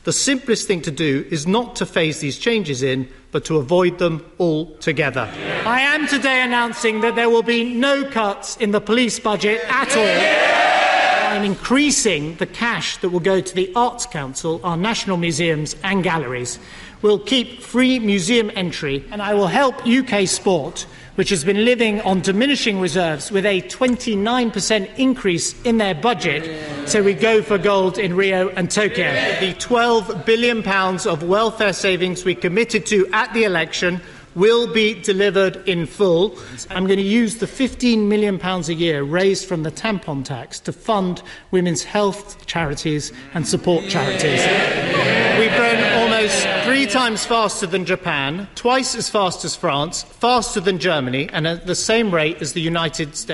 The simplest thing to do is not to phase these changes in, but to avoid them altogether. I am today announcing that there will be no cuts in the police budget at all. I'm increasing the cash that will go to the Arts Council, our national museums and galleries. We'll keep free museum entry, and I will help UK sport, which has been living on diminishing reserves, with a 29% increase in their budget, so we go for gold in Rio and Tokyo. The £12 billion of welfare savings we committed to at the election will be delivered in full. I'm going to use the £15 million a year raised from the tampon tax to fund women's health charities and support charities. We've grown almost 3 times faster than Japan, twice as fast as France, faster than Germany, and at the same rate as the United States.